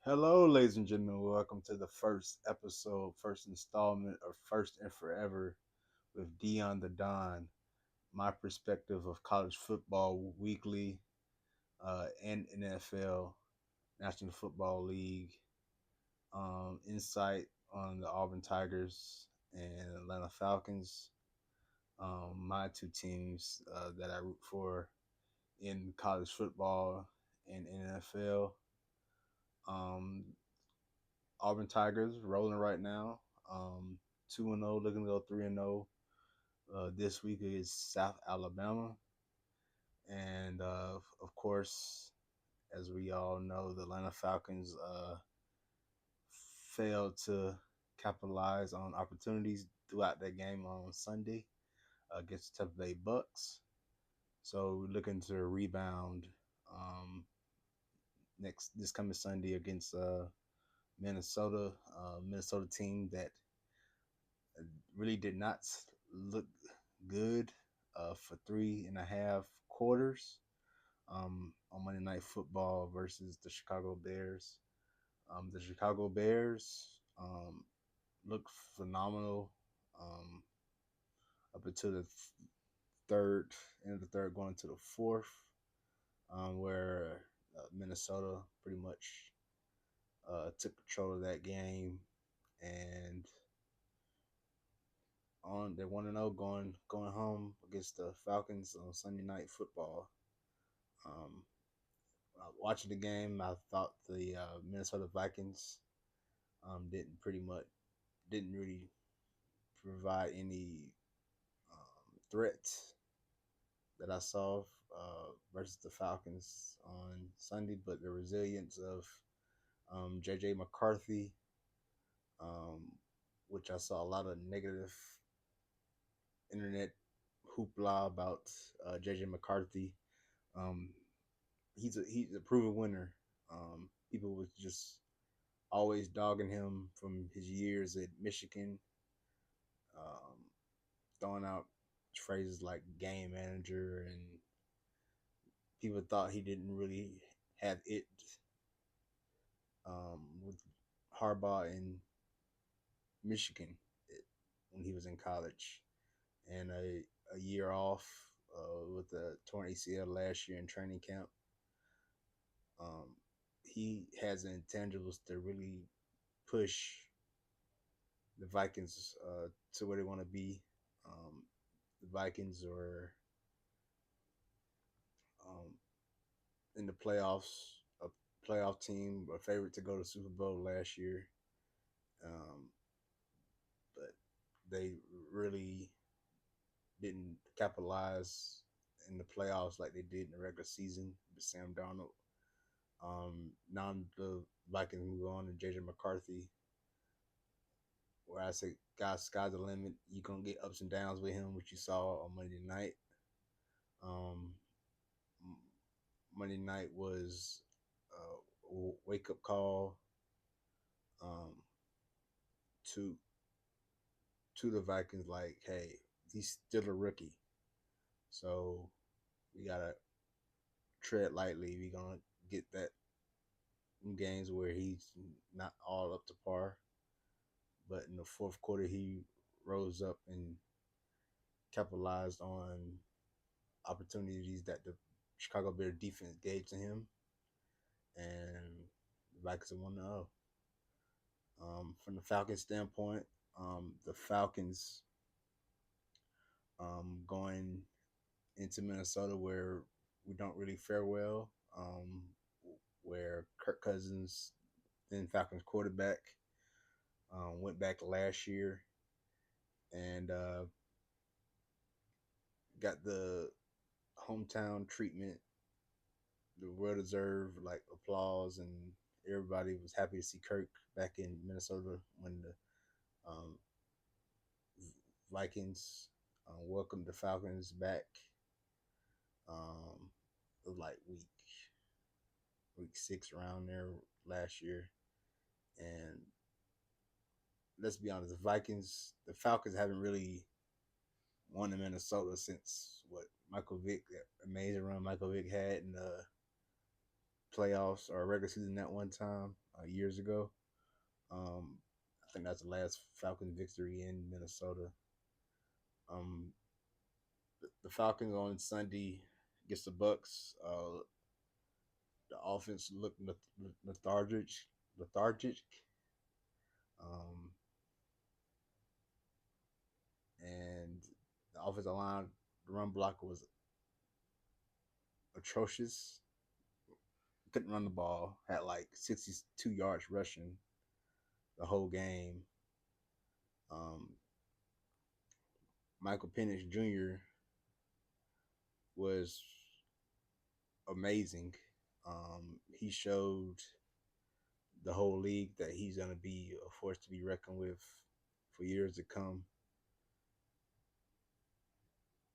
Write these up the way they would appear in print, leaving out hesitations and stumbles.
Hello, ladies and gentlemen. Welcome to the first episode, first installment of First and Forever with Dion the Don. My perspective of college football weekly and NFL, National Football League, insight on the Auburn Tigers and Atlanta Falcons, my two teams that I root for in college football and NFL. Um, Auburn Tigers rolling right now. 2-0, looking to go 3-0 this week against South Alabama. And of course, as we all know, the Atlanta Falcons failed to capitalize on opportunities throughout that game on Sunday against the Tampa Bay Bucks. So we're looking to rebound um, next this coming Sunday against Minnesota, Minnesota team that really did not look good for 3.5 quarters on Monday Night Football versus the Chicago Bears. The Chicago Bears looked phenomenal up until the third, end of the third, going into the fourth, where Minnesota pretty much took control of that game and on they're 1-0 going home against the Falcons on Sunday Night Football. Um, Watching the game, I thought the Minnesota Vikings didn't really provide any threat that I saw versus the Falcons on Sunday, but the resilience of JJ McCarthy, um, which I saw a lot of negative internet hoopla about JJ McCarthy. Um, he's a proven winner. People was just always dogging him from his years at Michigan, um, throwing out phrases like game manager, and people thought he didn't really have it with Harbaugh in Michigan when he was in college, and a year off with the torn ACL last year in training camp. Um, he has the intangibles to really push the Vikings to where they want to be. The Vikings are um, in the playoffs, a playoff team, a favorite to go to Super Bowl last year, um, but they really didn't capitalize in the playoffs like they did in the regular season with Sam Darnold. Now the Vikings move on to JJ McCarthy, where I say, guys, sky's the limit. You're gonna get ups and downs with him, which you saw on Monday night. Um, Monday night was a wake up call um, to the Vikings. Like, hey, he's still a rookie, so we gotta tread lightly. We gonna get that games where he's not all up to par, but in the fourth quarter he rose up and capitalized on opportunities that the Chicago Bears defense gave to him, and the Vikings are 1-0. From the Falcons standpoint, the Falcons going into Minnesota where we don't really fare well, where Kirk Cousins, then Falcons quarterback, went back last year and got the hometown treatment, the well-deserved like applause, and everybody was happy to see Kirk back in Minnesota when the um, Vikings welcomed the Falcons back. It was like week 6 around there last year, and let's be honest, the Falcons haven't really won in Minnesota since what Michael Vick, that amazing run Michael Vick had in the playoffs or regular season that one time years ago. I think that's the last Falcons victory in Minnesota. Um, the Falcons on Sunday against the Bucks. The offense looked lethargic, lethargic, um, and the offensive line, the run block was atrocious. Couldn't run the ball. Had like 62 yards rushing the whole game. Um, Michael Penix Jr. was amazing. He showed the whole league that he's going to be a force to be reckoned with for years to come.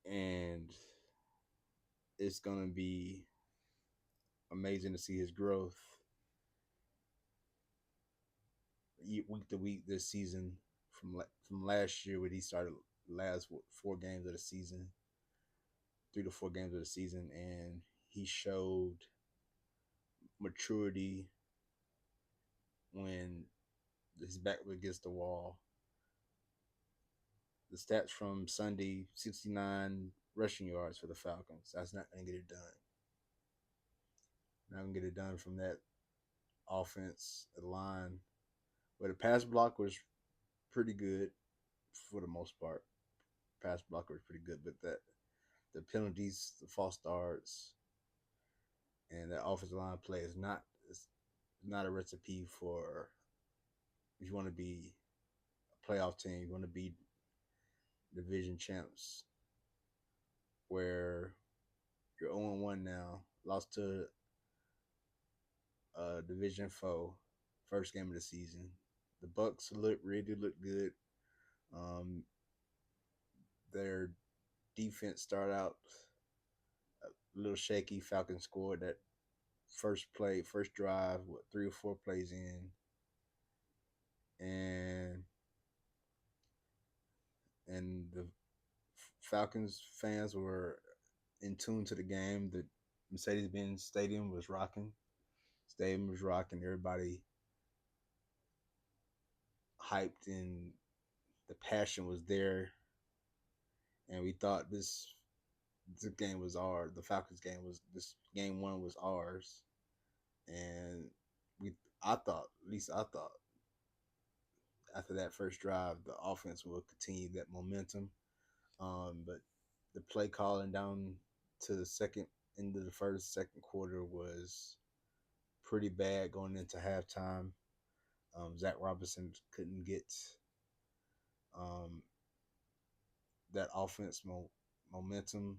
And it's going to be amazing to see his growth week to week this season from last year when he started last 4 games of the season, 3 to 4 games of the season, and he showed maturity when his back was against the wall. The stats from Sunday: 69 rushing yards for the Falcons. That's not going to get it done. Not going to get it done from that offense, the line. But the pass block was pretty good for the most part. Pass block was pretty good, but that the penalties, the false starts, and that offensive line play is not a recipe for if you want to be a playoff team, you want to be division champs, where you're 0-1 now, lost to division foe, first game of the season. The Bucks really look good. Um, their defense started out a little shaky. Falcons scored that first drive, 3 or 4 plays in, and the Falcons fans were in tune to the game. The Mercedes-Benz Stadium was rocking. Stadium was rocking. Everybody hyped and the passion was there. And we thought this game was ours. The Falcons game was this game one was ours. And at least I thought, after that first drive, the offense will continue that momentum. But the play calling down to the second into the second quarter was pretty bad going into halftime. Zach Robinson couldn't get um, that offense momentum.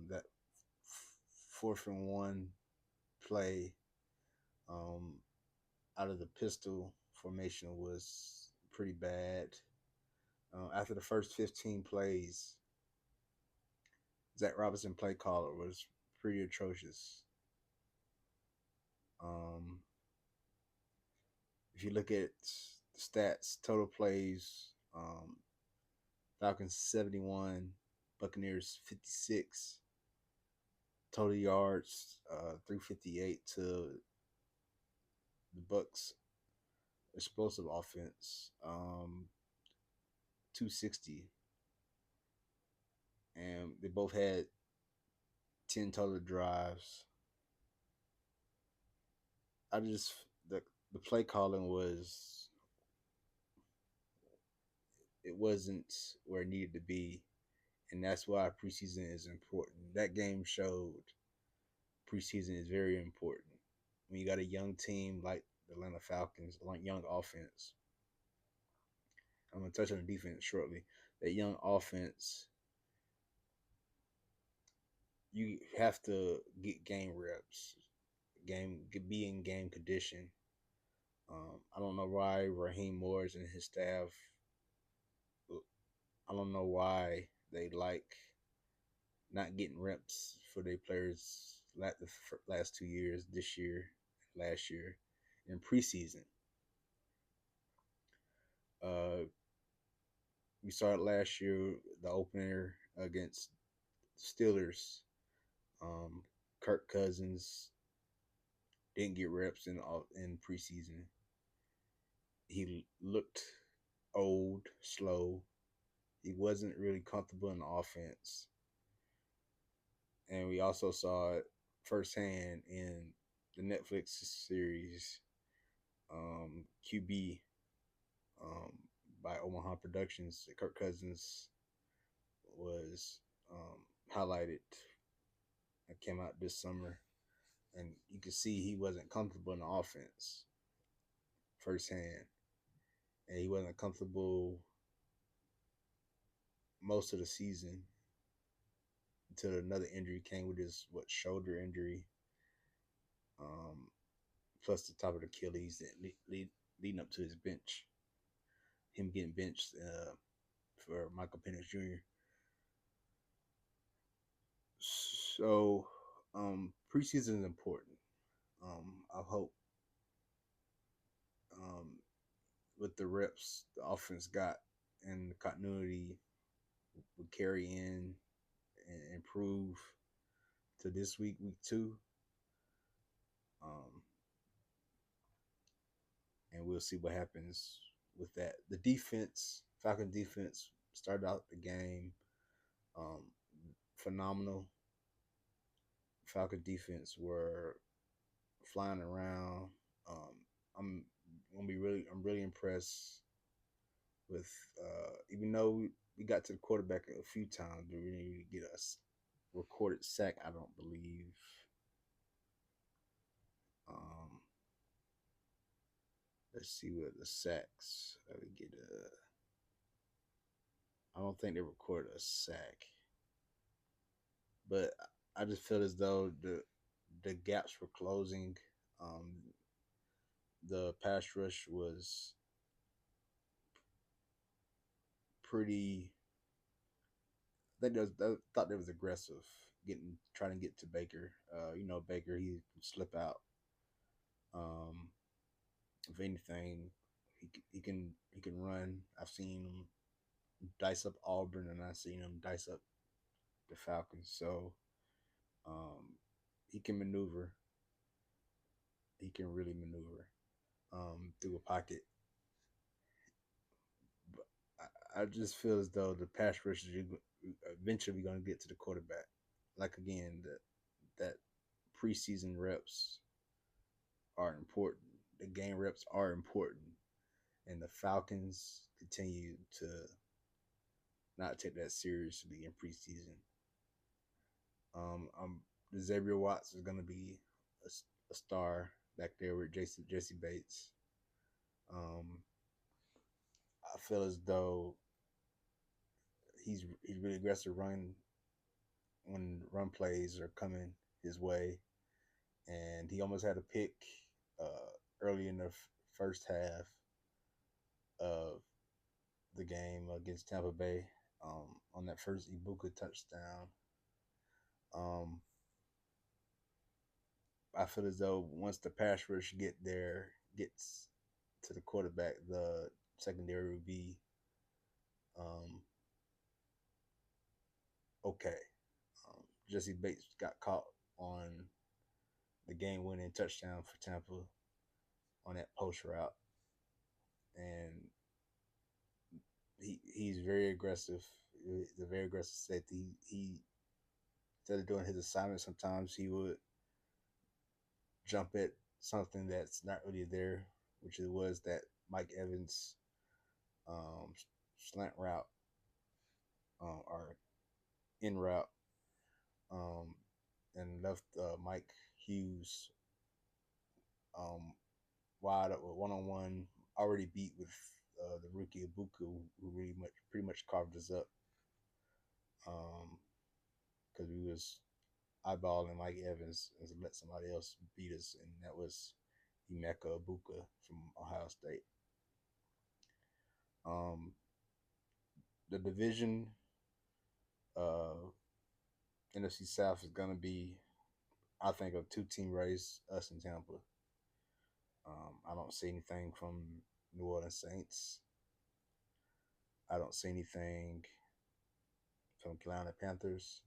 That 4th-and-1 play um, out of the pistol formation was pretty bad. After the first 15 plays, Zach Robinson play caller was pretty atrocious. Um, if you look at the stats, total plays, Falcons 71, Buccaneers 56, total yards 358 to the Bucks explosive offense 260, and they both had 10 total drives. I just the play calling wasn't where it needed to be, and that's why preseason is important. That game showed preseason is very important. When you got a young team like the Atlanta Falcons, like young offense, I'm gonna touch on the defense shortly. That young offense, you have to get game reps, be in game condition. I don't know why Raheem Morris and his staff. I don't know why they like not getting reps for their players the last 2 years, this year, last year, in preseason. Uh, we started last year the opener against Steelers. Kirk Cousins didn't get reps in preseason. He looked old, slow. He wasn't really comfortable in the offense, and we also saw it firsthand in the Netflix series QB um, by Omaha Productions. Kirk Cousins was highlighted. It came out this summer, and you could see he wasn't comfortable in the offense firsthand, and he wasn't comfortable most of the season until another injury came with his shoulder injury, um, plus the top of the Achilles that leading up to his bench, him getting benched for Michael Penix Jr. So preseason is important. I hope um, with the reps the offense got and the continuity would carry in and improve to this week 2. Um, and we'll see what happens with that. The defense, Falcon defense, started out the game um, phenomenal. Falcon defense were flying around. Um, I'm really impressed with even though we got to the quarterback a few times, but we didn't really get a recorded sack. I don't believe. Um, let's see what the sacks. Let me get a. I don't think they recorded a sack, but I just feel as though the gaps were closing. Um, the pass rush was pretty. Thought they was aggressive, trying to get to Baker. Baker he can slip out. Um, if anything, he can run. I've seen him dice up Auburn, and I've seen him dice up the Falcons. So he can maneuver. He can really maneuver through a pocket. But I just feel as though the pass rush is eventually going to get to the quarterback. Like again, that preseason reps are important. The game reps are important, and the Falcons continue to not take that seriously in preseason. Xavier Watts is going to be a star back there with Jesse Bates. I feel as though he's really aggressive when run plays are coming his way, and he almost had a pick early in the first half of the game against Tampa Bay on that first Ibuka touchdown. Um, I feel as though once the pass rush gets to the quarterback, the secondary will be um, okay. Jesse Bates got caught on the game-winning touchdown for Tampa on that post route, and he's very aggressive. He's a very aggressive safety. He instead of doing his assignment, sometimes he would jump at something that's not really there, which it was that Mike Evans um, slant route or in route, um, and left Mike Hughes wide up with one-on-one, already beat with the rookie Ibuka, who pretty much carved us up because we was eyeballing Mike Evans and let somebody else beat us, and that was Emeka Ibuka from Ohio State. Um, the division, uh, NFC South is gonna be, I think, a two-team race, us and Tampa. I don't see anything from New Orleans Saints. I don't see anything from Carolina Panthers.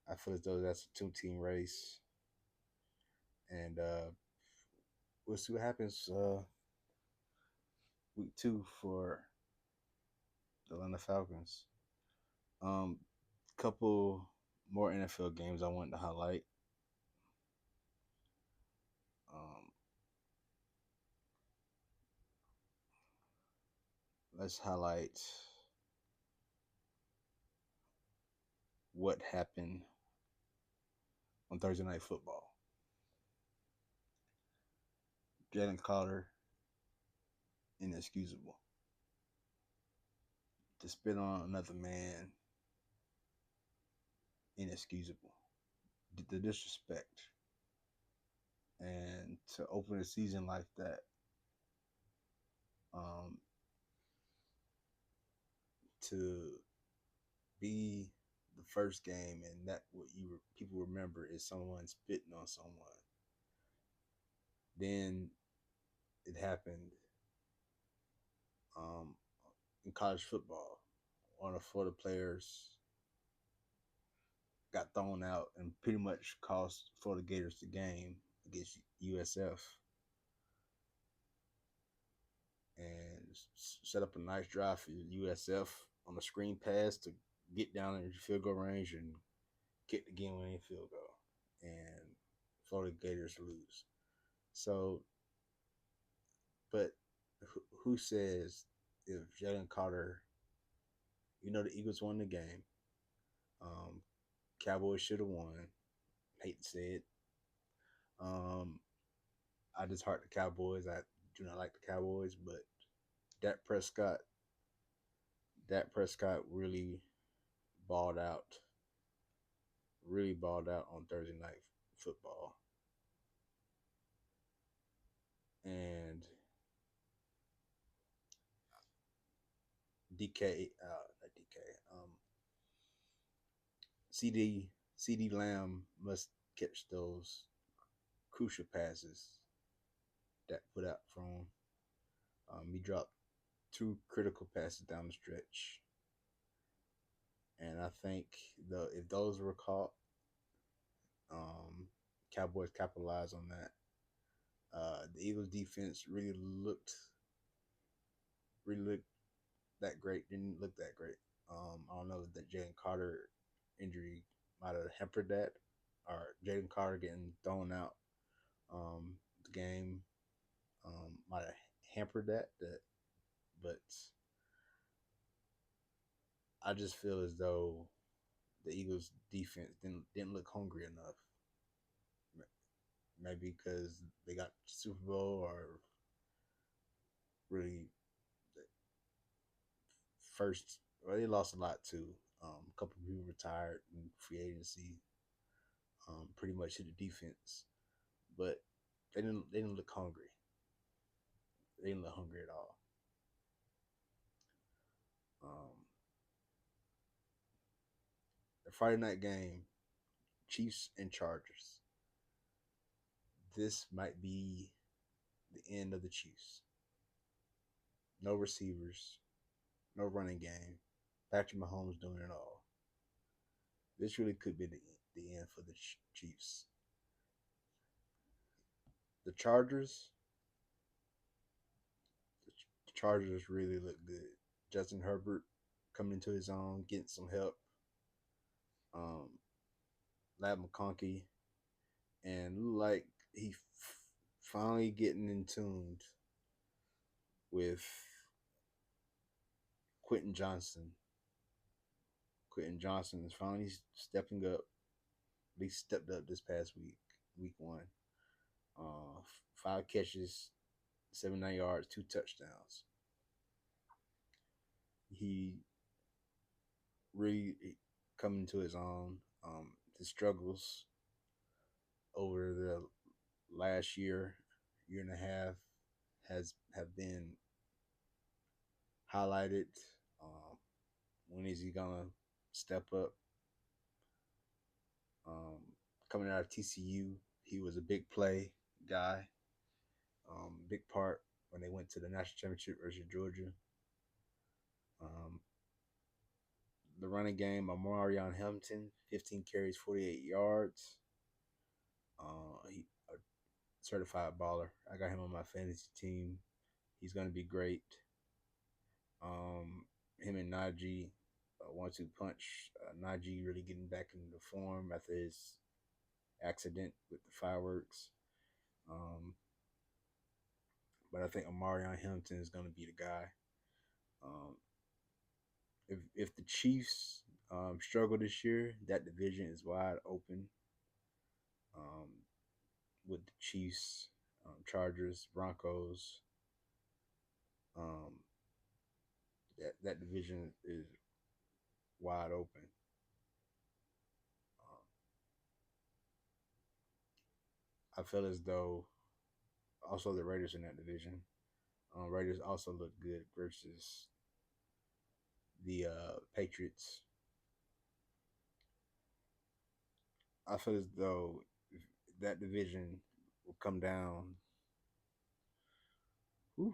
I feel as though that's a two-team race. and we'll see what happens week 2 for the Atlanta Falcons. Um, couple more NFL games I wanted to highlight. Um, let's highlight what happened on Thursday Night Football. Jalen Carter, inexcusable. To spit on another man, inexcusable. The disrespect. And to open a season like that, um, to be the first game and that what people remember is someone spitting on someone. Then it happened um, in college football. One of the Florida players got thrown out and pretty much cost Florida Gators the game against USF, and set up a nice drive for USF on a screen pass to get down in field goal range and kick the game-winning field goal, and Florida Gators lose. So, but who says if Jalen Carter, the Eagles won the game, um, Cowboys should have won. Hate to say it. Um, I just heart the Cowboys. I do not like the Cowboys, but Dak Prescott, Dak Prescott balled out, really balled out on Thursday Night Football, and not DK, CD Lamb must catch those crucial passes that put out from him. He dropped two critical passes down the stretch, and I think if those were caught, Cowboys capitalized on that. The Eagles defense really looked that great. Didn't look that great. I don't know that Jalen Carter injury might have hampered that, or Jalen Carter getting thrown out. The game might have hampered that. But I just feel as though the Eagles defense didn't look hungry enough. Maybe because they got Super Bowl, or really first. Well, they lost a lot too. A couple of people retired in free agency. Pretty much hit the defense, but they didn't look hungry. They didn't look hungry at all. Um, the Friday night game, Chiefs and Chargers. This might be the end of the Chiefs. No receivers, no running game. Patrick Mahomes doing it all. This really could be the end for the Chiefs. The Chargers, the Chargers really look good. Justin Herbert coming into his own, getting some help. Um, Lab McConkey, and look like he finally getting in tune with Quentin Johnson. Quentin Johnson is finally stepping up. He stepped up this past week 1. 5 catches, 79 yards, 2 touchdowns. He really coming to his own. His struggles over the last year and a half have been highlighted. When is he gonna step up? Coming out of TCU, he was a big play guy. Big part when they went to the national championship versus Georgia. Um, the running game, Amarion Hamilton, 15 carries, 48 yards. certified baller. I got him on my fantasy team. He's gonna be great. Him and Najee, 1-2 punch. Najee really getting back into form after his accident with the fireworks. Um, but I think Omarion Hamilton is gonna be the guy. Um, if the Chiefs struggle this year, that division is wide open. Um, with the Chiefs, Chargers, Broncos, um, that division is wide open. I feel as though also the Raiders in that division. Raiders also look good versus the Patriots. I feel as though if that division will come down. Oof,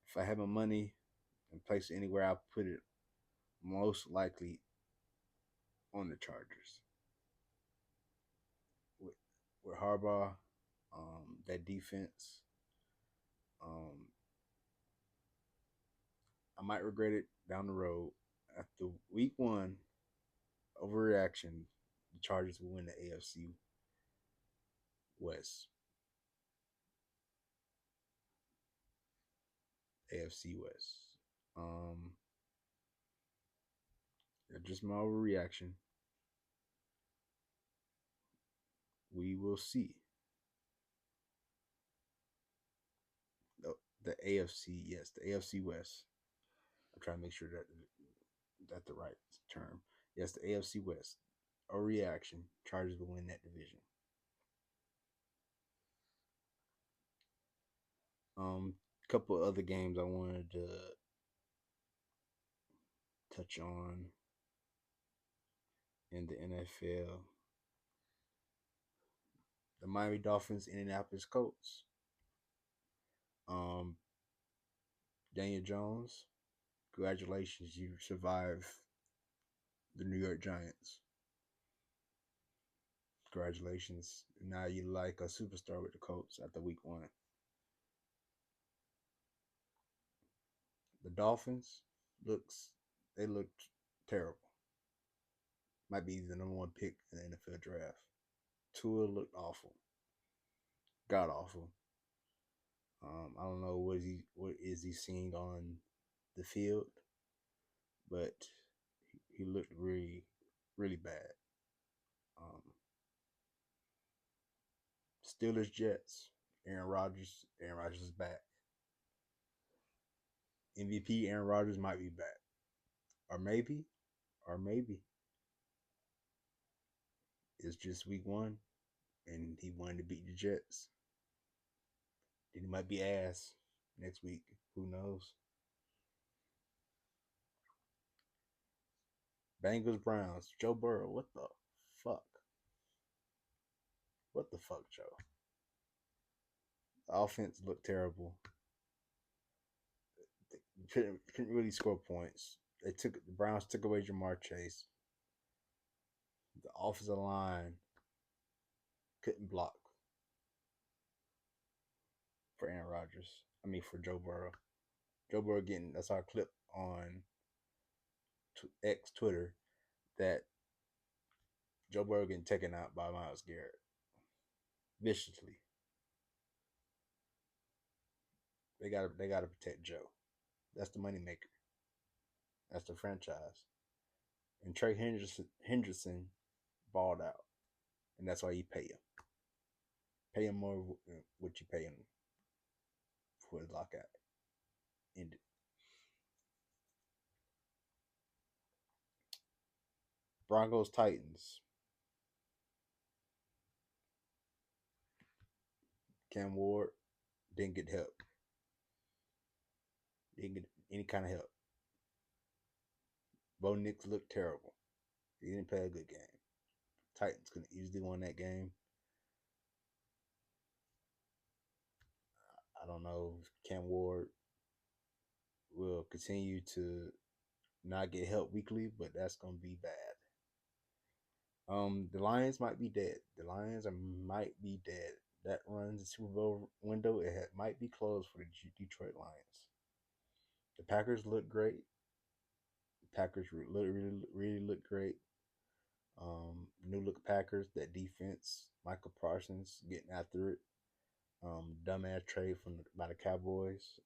if I have my money and place it anywhere, I'll put it most likely on the Chargers. With Harbaugh, that defense, um, I might regret it down the road. After week one, overreaction, the Chargers will win the AFC West. AFC West. Um, just my overreaction. We will see. The, the AFC, yes, the AFC West. I'm trying to make sure that that's the right term. Yes, the AFC West. A reaction. Chargers will win that division. Couple other games I wanted to touch on in the NFL. The Miami Dolphins, Indianapolis Colts. Um, Daniel Jones, congratulations, you survived the New York Giants. Congratulations. Now you like a superstar with the Colts after week one. The Dolphins they looked terrible. Might be the number one pick in the NFL draft. Tua looked awful. God awful. I don't know what is he seeing on the field, but he looked really, really bad. Um, Steelers Jets. Aaron Rodgers. Aaron Rodgers is back. MVP Aaron Rodgers might be back, or maybe it's just week one, and he wanted to beat the Jets. Then he might be ass next week. Who knows? Bengals Browns. Joe Burrow. What the fuck? What the fuck, Joe? The offense looked terrible. They couldn't really score points. The Browns took away Jamar Chase. The offensive line couldn't block for Aaron Rodgers. I mean for Joe Burrow. Joe Burrow getting that's our clip on X Twitter that Joe Burrow getting taken out by Myles Garrett viciously. They gotta protect Joe. That's the moneymaker. That's the franchise. And Trey Henderson balled out, and that's why you pay him. Pay him more what you pay him for his lockout ended. Broncos Titans. Cam Ward didn't get help. Didn't get any kind of help. Bo Nix looked terrible. He didn't play a good game. Titans could have easily won that game. I don't know if Cam Ward will continue to not get help weekly, but that's going to be bad. The Lions might be dead. The Lions might be dead. That runs the Super Bowl window. Might be closed for the Detroit Lions. The Packers look great. The Packers really look great. New look Packers. That defense. Michael Parsons getting after it. Dumbass trade by the Cowboys.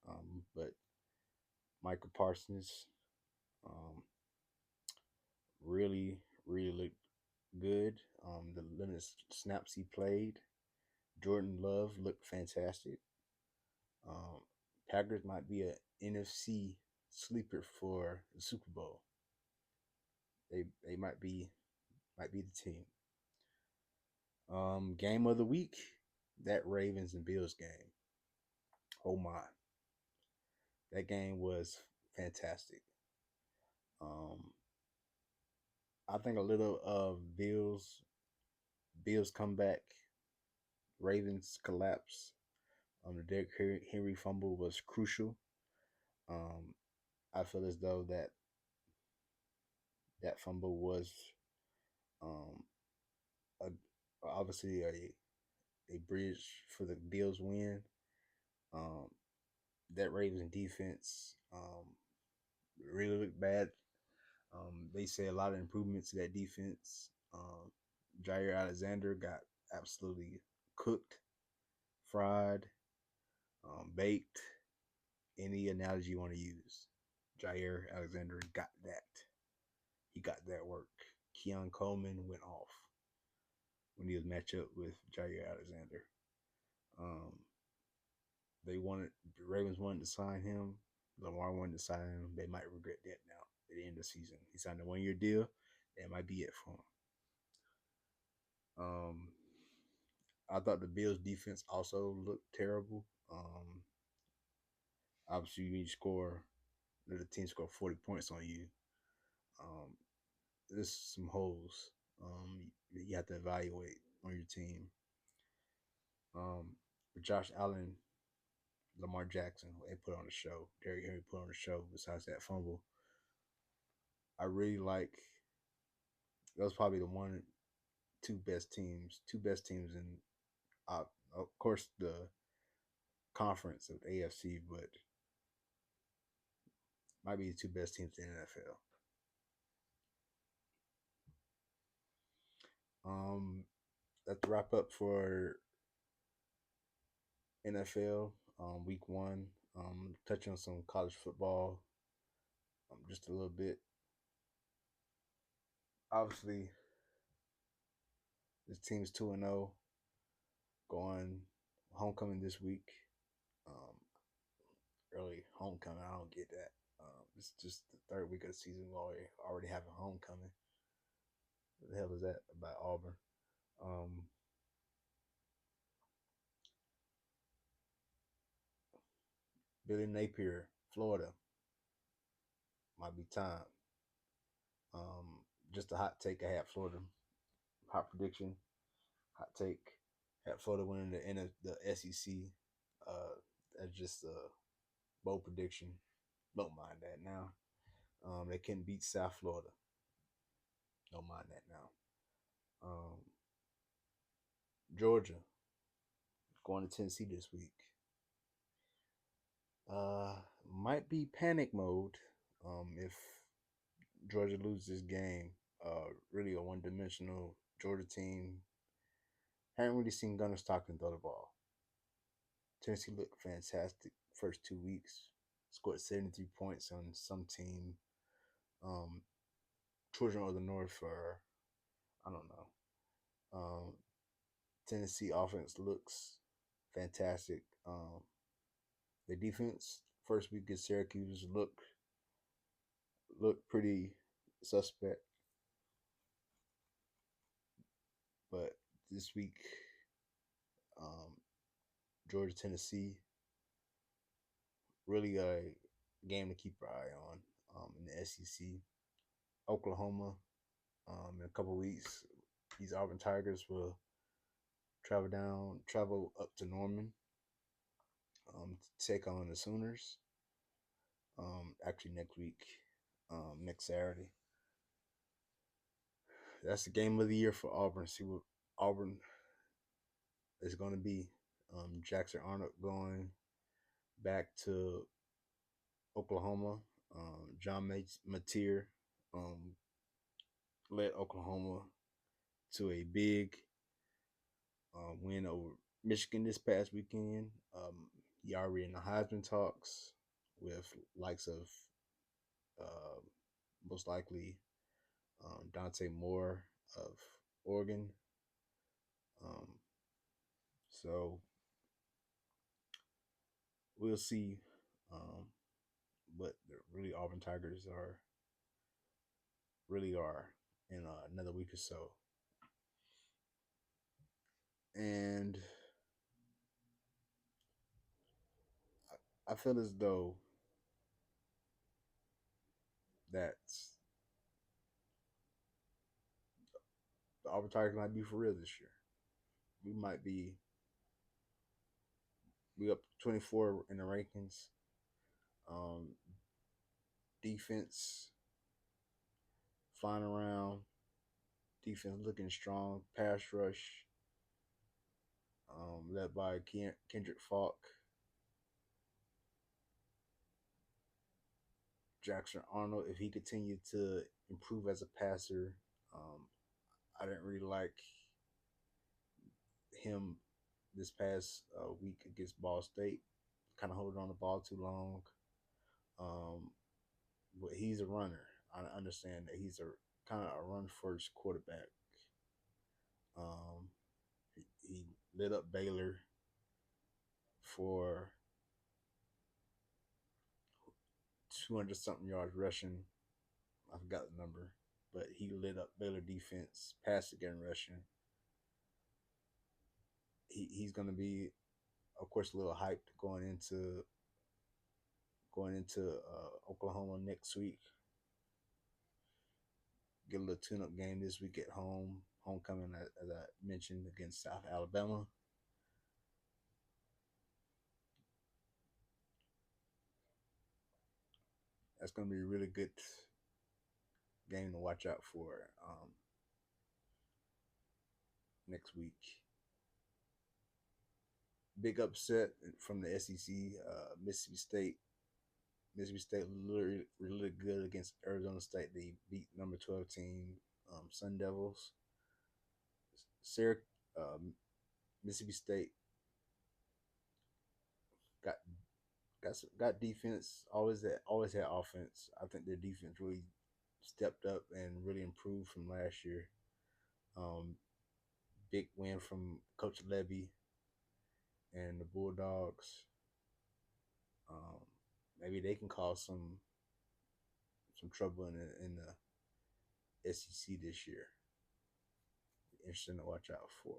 But Michael Parsons um, really looked good. The limited snaps he played. Jordan Love looked fantastic. Um, Packers might be a NFC sleeper for the Super Bowl. They might be the team. Game of the week, that Ravens and Bills game. Oh my, that game was fantastic. Um, I think a little of Bills comeback, Ravens collapse. The Derrick Henry fumble was crucial. Um, I feel as though that fumble was um, a, obviously a bridge for the Bills win. Um, that Ravens defense really looked bad. They say a lot of improvements to that defense. Jair Alexander got absolutely cooked, fried, baked. Any analogy you want to use, Jair Alexander got that. He got that work. Keon Coleman went off when he was matched up with Jair Alexander. Um, the Ravens wanted to sign him. Lamar wanted to sign him. They might regret that now at the end of the season. He signed a 1 year deal. That might be it for him. Um, I thought the Bills defense also looked terrible. Obviously, when you score, the team score 40 points on you. Um, there's some holes you have to evaluate on your team. Josh Allen, Lamar Jackson, they put on the show. Derrick Henry put on the show. Besides that fumble, I really like. That was probably the two best teams in, of course, the conference of AFC, but might be the two best teams in the NFL. That's the wrap up for NFL week one. Touch on some college football just a little bit. Obviously, this team's 2-0 going homecoming this week. Um, early homecoming, I don't get that. It's just the third week of the season. We already having homecoming. What the hell is that about Auburn? Um, Billy Napier, Florida, might be time. Um, just a hot take. I had Florida. Hot prediction. Hot take. Had Florida winning the SEC. That's just a bold prediction. Don't mind that now. They can beat South Florida. Don't mind that now. Georgia going to Tennessee this week. Might be panic mode. If Georgia loses this game, really a one-dimensional Georgia team. Haven't really seen Gunnar Stockton throw the ball. Tennessee looked fantastic first 2 weeks. Scored 73 points on some team. Um, Children of the North, or I don't know. Tennessee offense looks fantastic. The defense first week against Syracuse looked pretty suspect, but this week, um, Georgia Tennessee really a game to keep your eye on in the SEC. Oklahoma in a couple weeks, these Auburn Tigers will travel up to Norman to take on the Sooners. Actually next week, next Saturday. that's the game of the year for Auburn. See what Auburn is going to be. Jackson Arnold going back to Oklahoma. John Mateer led Oklahoma to a big win over Michigan this past weekend. He already in the Heisman talks with likes of uh, most likely Dante Moore of Oregon. Um, so we'll see um, what the really Auburn Tigers are in another week or so. And I feel as though that the Auburn Tigers might be for real this year. We might be we up 24 in the rankings. Um, Defense flying around, defense looking strong, pass rush led by Kendrick Falk, Jackson Arnold. If he continued to improve as a passer, um, I didn't really like him this past week against Ball State. Kind of holding on the ball too long. Um, but he's a runner. I understand that he's a kind of a run first quarterback. Um, he lit up Baylor for 200 something yards rushing. I forgot the number, but he lit up Baylor defense, pass again rushing. He's going to be, of course, a little hyped going into Oklahoma next week. Get a little tune-up game this week at home. Homecoming, as I mentioned, against South Alabama. That's going to be a really good game to watch out for next week. Big upset from the SEC. Mississippi State. Mississippi State really, really good against Arizona State. They beat number 12 team Sun Devils. Sarah, Mississippi State got got defense. Always had offense. I think their defense really stepped up and really improved from last year. Um, Big win from Coach Levy and the Bulldogs. Um, Maybe they can cause some trouble in the SEC this year. Interesting to watch out for.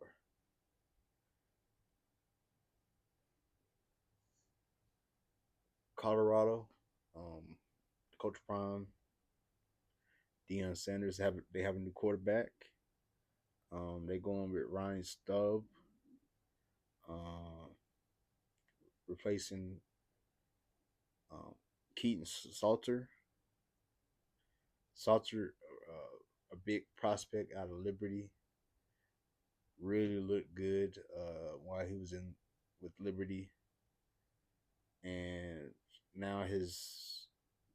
Colorado, um, Coach Prime, Deion Sanders have a new quarterback. They going with Ryan Stubb, uh, replacing Keaton Salter. Salter, a big prospect out of Liberty, really looked good while he was in with Liberty, and now his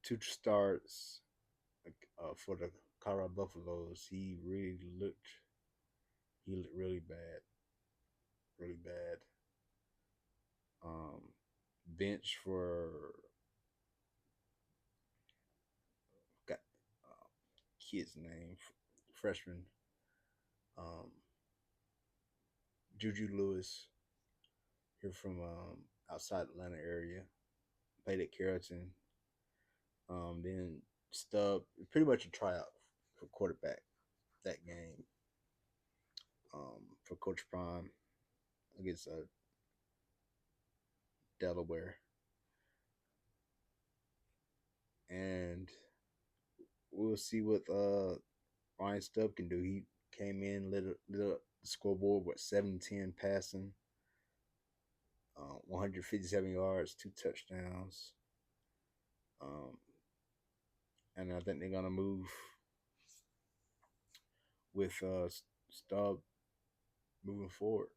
two starts for the Colorado Buffaloes, he looked really bad, really bad. Um, Bench for got kid's name, freshman um, Juju Lewis here from outside Atlanta area, played at Carrollton. Then Stubb, pretty much a tryout for quarterback that game for Coach Prime against Delaware. And we'll see what Ryan Stubb can do. He came in, lit up the scoreboard with 7-10 passing, 157 yards, 2 touchdowns. And I think they're going to move with Staub moving forward.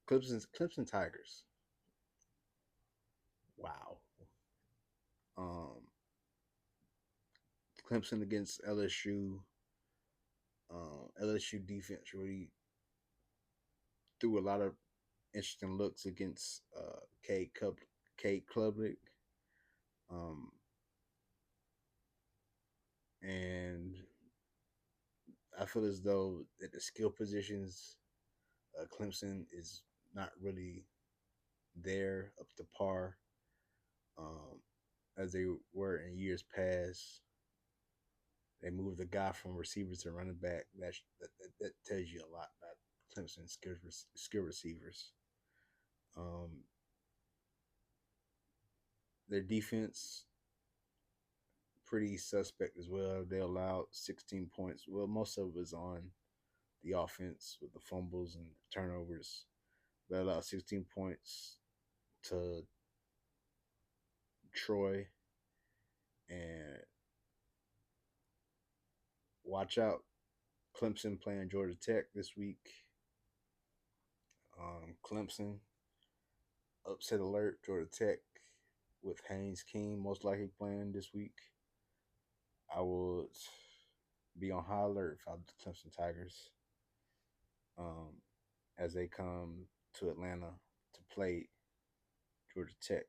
Clemson Tigers. Wow. Um, Clemson against LSU. LSU defense really threw a lot of interesting looks against Cade Klubnik. Um, and I feel as though at the skill positions, Clemson is not really there up to par um, as they were in years past. They moved the guy from receivers to running back. That tells you a lot about Clemson's skill receivers. Um, their defense pretty suspect as well. They allowed 16 points. Well, most of it was on the offense with the fumbles and turnovers. They allowed 16 points to Troy. And watch out, Clemson playing Georgia Tech this week. Clemson, upset alert, Georgia Tech with Haynes King most likely playing this week. I would be on high alert if I was the Clemson Tigers um, as they come to Atlanta to play Georgia Tech.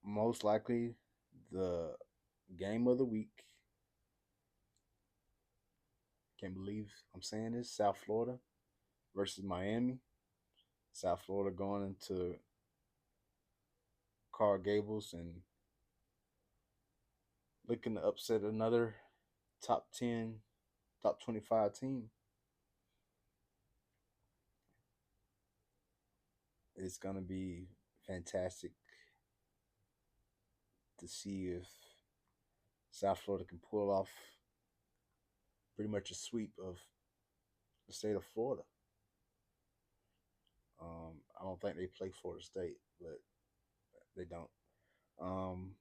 Most likely, the game of the week. Can't believe I'm saying this. South Florida versus Miami. South Florida going into Carl Gables and looking to upset another top 10, top 25 team. It's going to be fantastic to see if South Florida can pull off pretty much a sweep of the state of Florida. I don't think they play Florida State, but they don't. Um,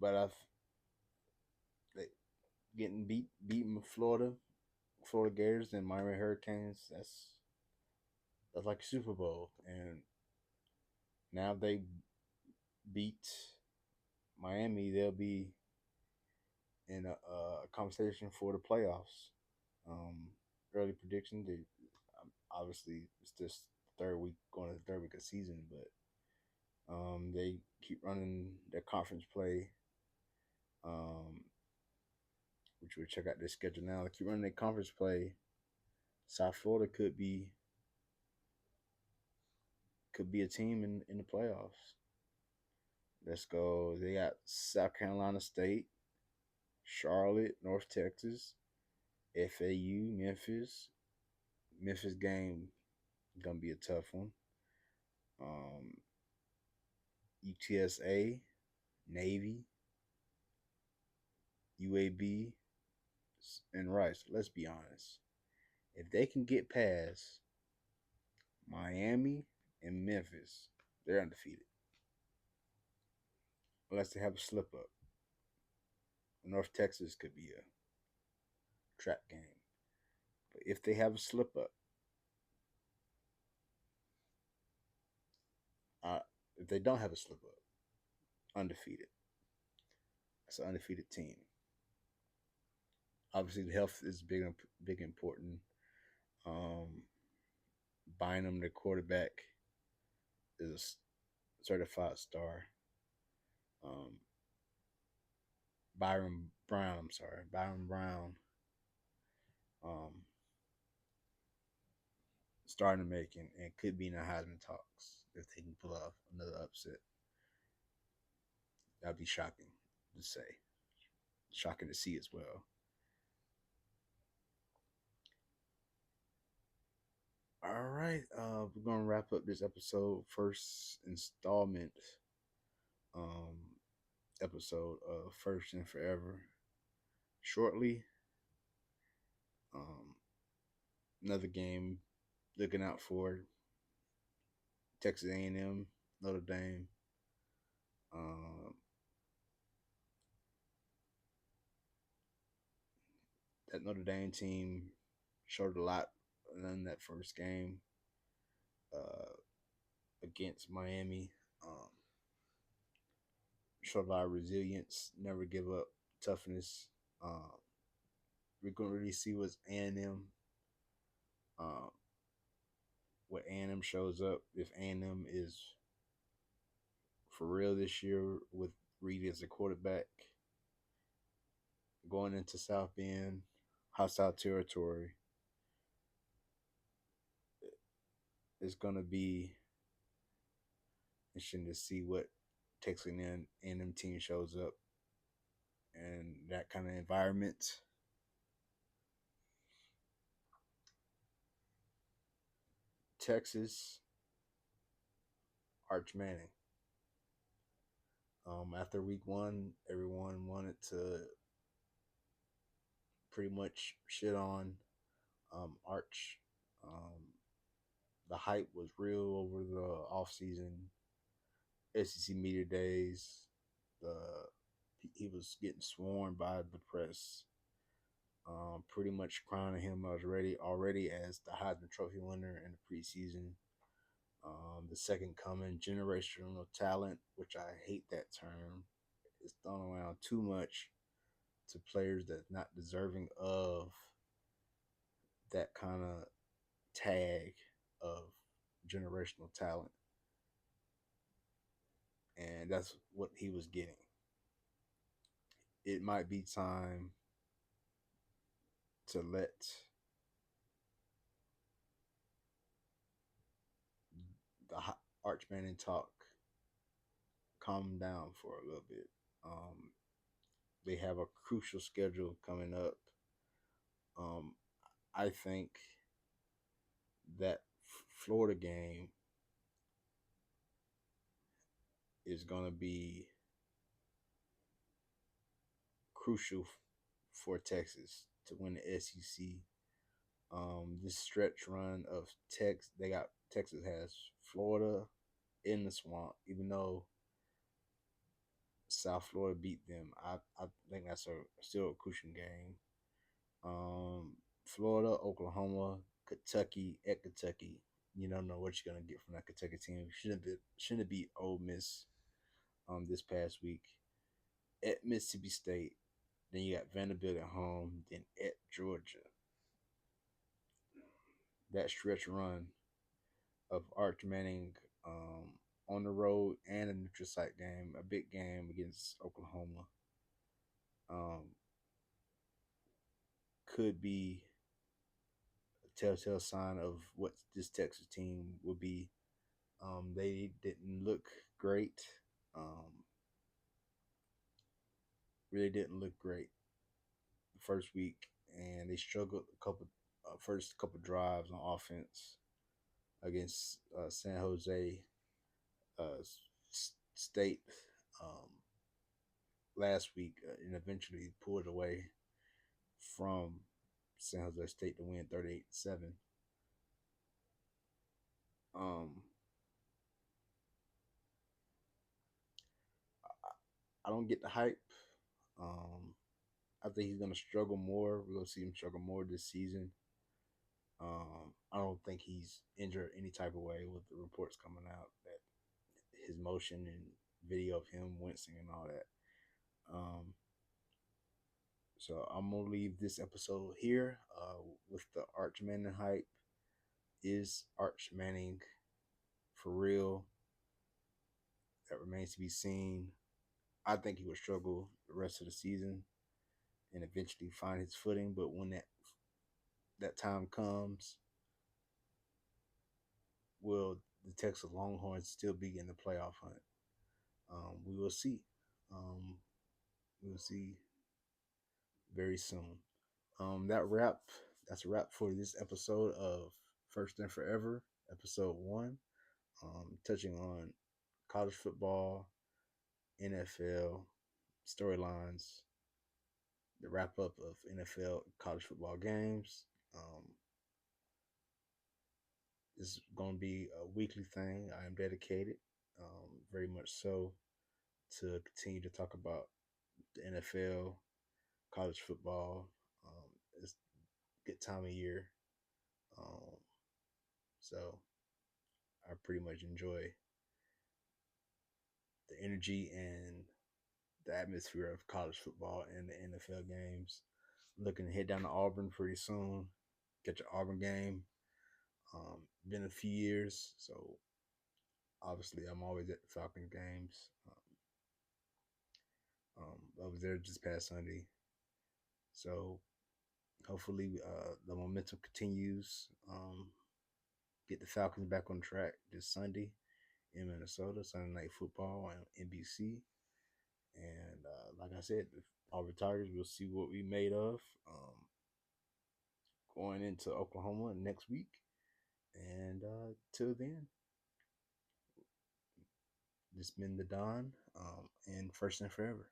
but I've they getting beaten Florida, Florida Gators and Miami Hurricanes. That's like Super Bowl, and now they beat Miami. They'll be in a conversation for the playoffs. Um, Early prediction. Obviously it's just third week going to the third week of season, but they keep running their conference play. Um, which we'll check out their schedule now. They keep running their conference play. South Florida could be a team in the playoffs. Let's go. They got South Carolina State, Charlotte, North Texas, FAU, Memphis. Memphis game gonna be a tough one. Um, UTSA, Navy, UAB, and Rice. Let's be honest. If they can get past Miami and Memphis, they're undefeated. Unless they have a slip up. North Texas could be a trap game. But if they have a slip up, uh, if they don't have a slip up, undefeated. It's an undefeated team. Obviously, the health is big important. Um, Bynum, the quarterback, is a certified star. Um, Byron Brown, um, starting to make and could be in the Heisman talks if they can pull off another upset. That'd be shocking to say, shocking to see as well. All right, we're gonna wrap up this episode, first installment, um, episode of First and Forever. Shortly, um, another game looking out for Texas A&M, Notre Dame. Um, that Notre Dame team showed a lot in that first game uh, against Miami. Um, showed a lot of resilience, never give up, toughness. Um, we're gonna really see what's A&M. Um, what A&M shows up if A&M is for real this year with Reed as a quarterback going into South Bend, hostile territory. It's gonna be interesting to see what Texas A&M team shows up in that kind of environment. Texas, Arch Manning. After week one, everyone wanted to pretty much shit on Arch. Um, the hype was real over the offseason, SEC media days. The he was getting sworn by the press, pretty much crowning him already as the Heisman Trophy winner in the preseason. The second coming, generational talent, which I hate that term. It's thrown around too much to players that's not deserving of that kind of tag of generational talent. And that's what he was getting. It might be time to let the Arch Manning talk calm down for a little bit. Um, they have a crucial schedule coming up. Um, I think that Florida game is going to be crucial for Texas to win the SEC. This stretch run of Texas has Florida in the swamp, even though South Florida beat them. I think that's still a crucial game. Florida, Oklahoma, Kentucky at Kentucky. You don't know what you're gonna get from that Kentucky team. Shouldn't beat Ole Miss this past week. At Mississippi State, then you got Vanderbilt at home, then at Georgia. That stretch run of Arch Manning on the road and a neutral site game, a big game against Oklahoma, um, could be a telltale sign of what this Texas team will be. They didn't look great. Um, really didn't look great the first week, and they struggled a couple first couple drives on offense against San Jose State um, last week, and eventually pulled away from San Jose State to win 38-7. Um, I don't get the hype. Um, I think he's gonna struggle more. We're gonna see him struggle more this season. I don't think he's injured any type of way with the reports coming out that his motion and video of him wincing and all that. So I'm gonna leave this episode here with the Arch Manning hype. Is Arch Manning for real? That remains to be seen. I think he will struggle the rest of the season and eventually find his footing. But when that time comes, will the Texas Longhorns still be in the playoff hunt? We will see. Um, we will see very soon. That wrap. That's a wrap for this episode of First and Forever, episode 1. Touching on college football, NFL storylines, the wrap up of NFL college football games. Um, It's going to be a weekly thing. I am dedicated, very much so, to continue to talk about the NFL, college football. It's a good time of year. Um, so I pretty much enjoy the energy and the atmosphere of college football and the NFL games. Looking to head down to Auburn pretty soon. Catch an Auburn game. Been a few years, so obviously I'm always at the Falcons games. I was there just past Sunday, so hopefully the momentum continues. Get the Falcons back on track this Sunday in Minnesota, Sunday Night Football on NBC. And like I said, the Auburn Tigers, we'll see what we made of going into Oklahoma next week. And till then, this been the Don and First and Forever.